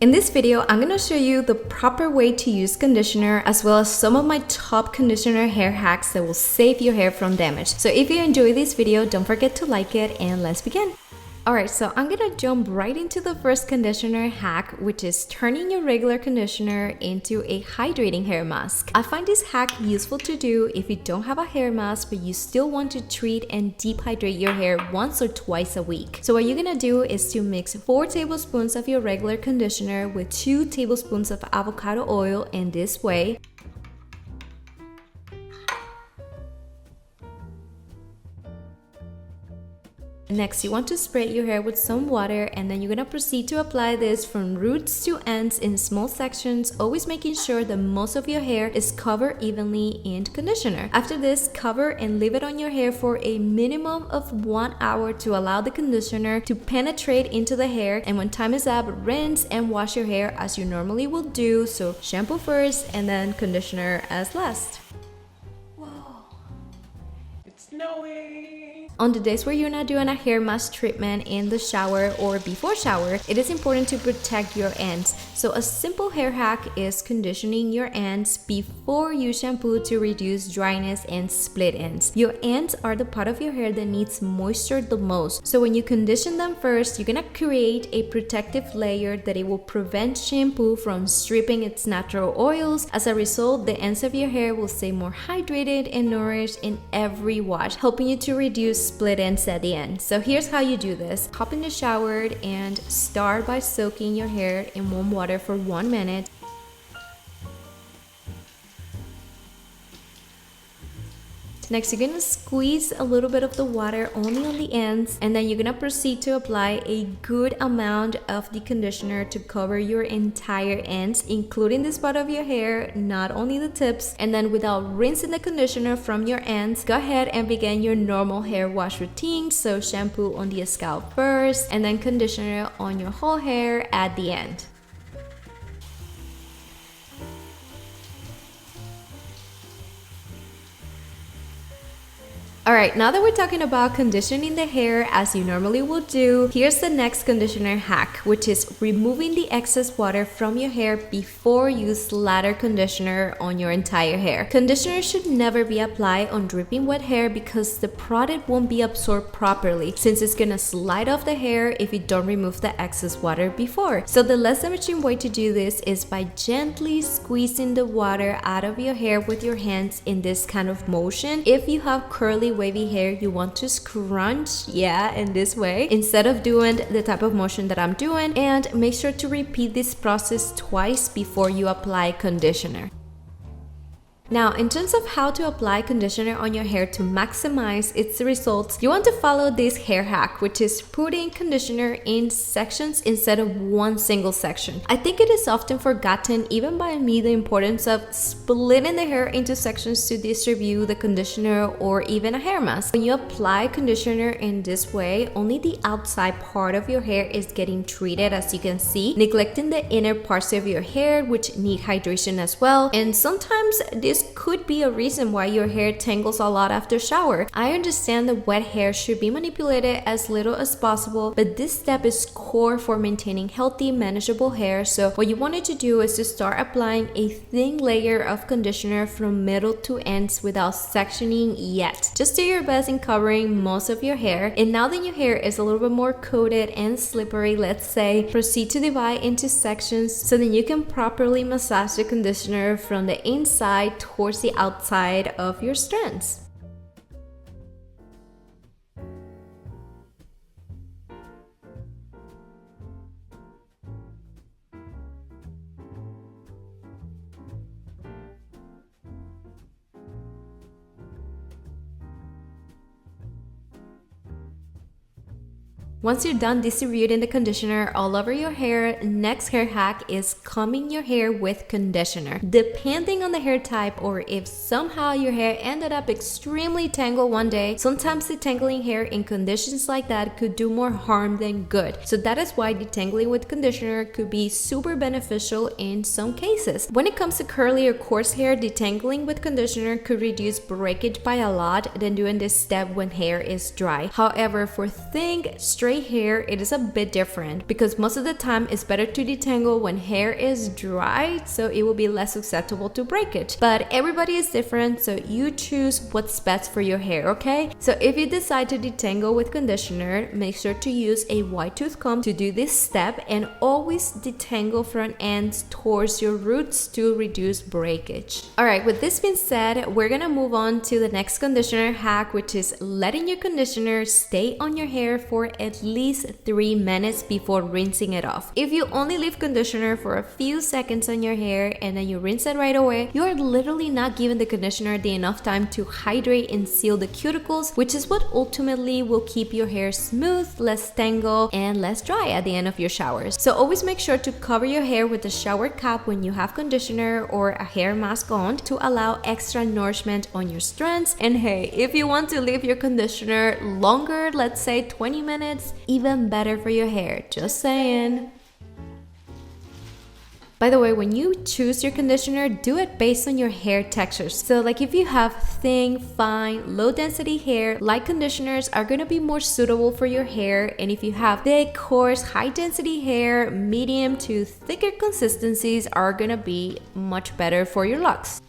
In this video, I'm going to show you the proper way to use conditioner as well as some of my top conditioner hair hacks that will save your hair from damage. So if you enjoy this video, don't forget to like it and let's begin. Alright, so I'm gonna jump right into the first conditioner hack, which is turning your regular conditioner into a hydrating hair mask. I find this hack useful to do if you don't have a hair mask but you still want to treat and deep hydrate your hair once or twice a week. So what you're gonna do is to mix 4 tablespoons of your regular conditioner with 2 tablespoons of avocado oil in this way. Next, you want to spray your hair with some water and then you're gonna proceed to apply this from roots to ends in small sections, always making sure that most of your hair is covered evenly in conditioner. After this, cover and leave it on your hair for a minimum of 1 hour to allow the conditioner to penetrate into the hair, and when time is up, rinse and wash your hair as you normally will do. So shampoo first and then conditioner as last. Whoa, it's snowing! On the days where you're not doing a hair mask treatment in the shower or before shower, it is important to protect your ends. So a simple hair hack is conditioning your ends before you shampoo to reduce dryness and split ends. Your ends are the part of your hair that needs moisture the most. So when you condition them first, you're gonna create a protective layer that it will prevent shampoo from stripping its natural oils. As a result, the ends of your hair will stay more hydrated and nourished in every wash, helping you to reduce split ends at the end. So here's how you do this. Hop in the shower and start by soaking your hair in warm water for 1 minute. Next, you're gonna squeeze a little bit of the water only on the ends, and then you're gonna proceed to apply a good amount of the conditioner to cover your entire ends, including this part of your hair, not only the tips. And then without rinsing the conditioner from your ends, go ahead and begin your normal hair wash routine. So shampoo on the scalp first, and then conditioner on your whole hair at the end. Alright, now that we're talking about conditioning the hair as you normally would do, here's the next conditioner hack, which is removing the excess water from your hair before you slather conditioner on your entire hair. Conditioner should never be applied on dripping wet hair because the product won't be absorbed properly, since it's gonna slide off the hair if you don't remove the excess water before. So the less damaging way to do this is by gently squeezing the water out of your hair with your hands in this kind of motion. If you have curly wavy hair, you want to scrunch, in this way, instead of doing the type of motion that I'm doing, and make sure to repeat this process twice before you apply conditioner. Now, in terms of how to apply conditioner on your hair to maximize its results, you want to follow this hair hack, which is putting conditioner in sections instead of one single section. I think it is often forgotten, even by me, the importance of splitting the hair into sections to distribute the conditioner or even a hair mask. When you apply conditioner in this way, only the outside part of your hair is getting treated, as you can see, neglecting the inner parts of your hair, which need hydration as well. And sometimes this could be a reason why your hair tangles a lot after shower. I understand that wet hair should be manipulated as little as possible, but this step is core for maintaining healthy, manageable hair. So what you wanted to do is to start applying a thin layer of conditioner from middle to ends without sectioning yet. Just do your best in covering most of your hair. And now that your hair is a little bit more coated and slippery, let's say, proceed to divide into sections so that you can properly massage the conditioner from the inside towards the outside of your strands. Once you're done distributing the conditioner all over your hair, next hair hack is combing your hair with conditioner. Depending on the hair type, or if somehow your hair ended up extremely tangled one day, sometimes detangling hair in conditions like that could do more harm than good. So that is why detangling with conditioner could be super beneficial in some cases. When it comes to curly or coarse hair, detangling with conditioner could reduce breakage by a lot than doing this step when hair is dry. However, for thin, straight straight hair, it is a bit different because most of the time it's better to detangle when hair is dry, so it will be less susceptible to breakage. But everybody is different, so you choose what's best for your hair, okay? So if you decide to detangle with conditioner, make sure to use a wide tooth comb to do this step, and always detangle front ends towards your roots to reduce breakage. Alright, with this being said, we're gonna move on to the next conditioner hack, which is letting your conditioner stay on your hair for at least 3 minutes before rinsing it off. If you only leave conditioner for a few seconds on your hair and then you rinse it right away, you are literally not giving the conditioner the enough time to hydrate and seal the cuticles, which is what ultimately will keep your hair smooth, less tangled, and less dry at the end of your showers. So always make sure to cover your hair with a shower cap when you have conditioner or a hair mask on to allow extra nourishment on your strands. And hey, if you want to leave your conditioner longer, let's say 20 minutes, even better for your hair, just saying. By the way, when you choose your conditioner, do it based on your hair textures. So like if you have thin, fine, low density hair, light conditioners are gonna be more suitable for your hair. And if you have thick, coarse, high density hair, medium to thicker consistencies are gonna be much better for your locks.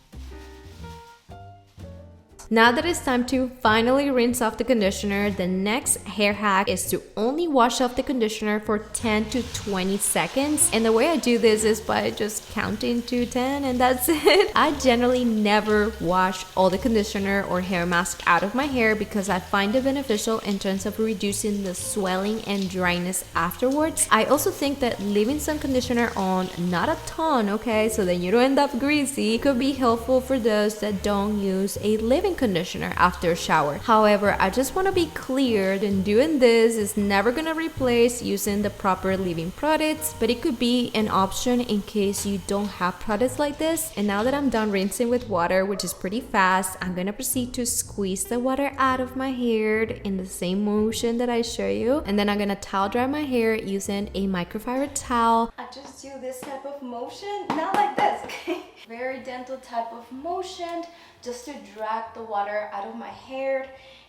Now that it's time to finally rinse off the conditioner, the next hair hack is to only wash off the conditioner for 10 to 20 seconds. And the way I do this is by just counting to 10 and that's it. I generally never wash all the conditioner or hair mask out of my hair because I find it beneficial in terms of reducing the swelling and dryness afterwards. I also think that leaving some conditioner on, not a ton, okay, so then you don't end up greasy, could be helpful for those that don't use a leave-in conditioner after a shower. However, I just want to be clear that doing this is never going to replace using the proper leave-in products, but it could be an option in case you don't have products like this. And now that I'm done rinsing with water, which is pretty fast, I'm going to proceed to squeeze the water out of my hair in the same motion that I show you. And then I'm going to towel dry my hair using a microfiber towel. I just do this type of motion, not like this, okay? Very gentle type of motion, just to drag the water out of my hair.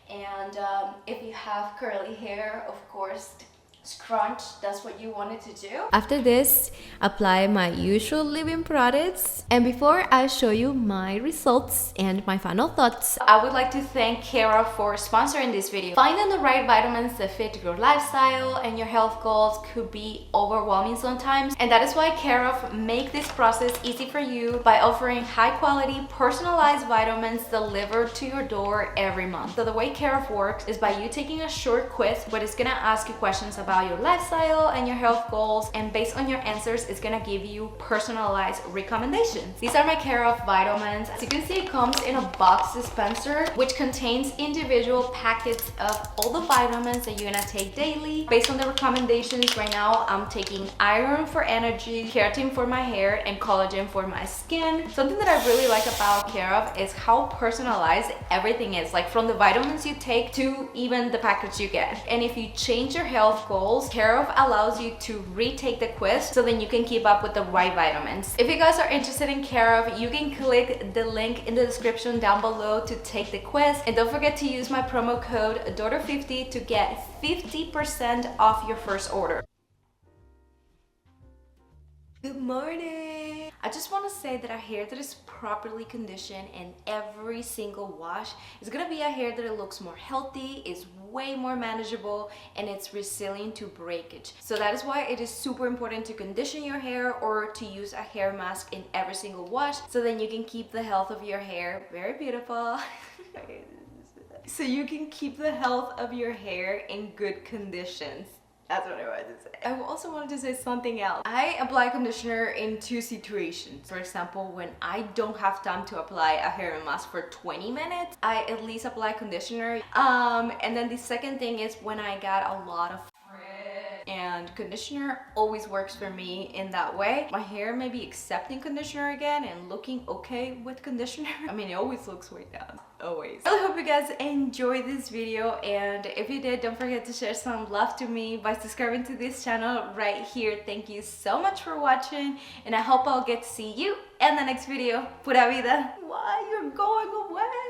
And if you have curly hair, of course, scrunch, that's what you wanted to do. After this, apply my usual leave-in products. And before I show you my results and my final thoughts, I would like to thank Kara for sponsoring this video. Finding the right vitamins that fit your lifestyle and your health goals could be overwhelming sometimes, and that is why Kara make this process easy for you by offering high quality personalized vitamins delivered to your door every month. So the way Kara works is by you taking a short quiz where it's gonna ask you questions about your lifestyle and your health goals, and based on your answers it's gonna give you personalized recommendations. These are my Care of vitamins. As you can see, it comes in a box dispenser which contains individual packets of all the vitamins that you're gonna take daily. Based on the recommendations, right now I'm taking iron for energy, keratin for my hair, and collagen for my skin. Something that I really like about Care of is how personalized everything is, like from the vitamins you take to even the package you get. And if you change your health goals, Care of allows you to retake the quiz so then you can keep up with the right vitamins. If you guys are interested in Care of, you can click the link in the description down below to take the quiz, and don't forget to use my promo code Doro50 to get 50% off your first order. Good morning! I just want to say that a hair that is properly conditioned in every single wash is going to be a hair that it looks more healthy, is way more manageable, and it's resilient to breakage. So that is why it is super important to condition your hair or to use a hair mask in every single wash so then you can keep the health of your hair very beautiful. So you can keep the health of your hair in good conditions. That's what I wanted to say. I also wanted to say something else. I apply conditioner in two situations. For example, when I don't have time to apply a hair mask for 20 minutes, I at least apply conditioner. And then the second thing is when I got a lot of and conditioner always works for me in that way. My hair may be accepting conditioner again and looking okay with conditioner. I mean, it always looks way down, always. I hope you guys enjoyed this video, and if you did, don't forget to share some love to me by subscribing to this channel right here. Thank you so much for watching, and I hope I'll get to see you in the next video. Pura Vida. Why you're going away?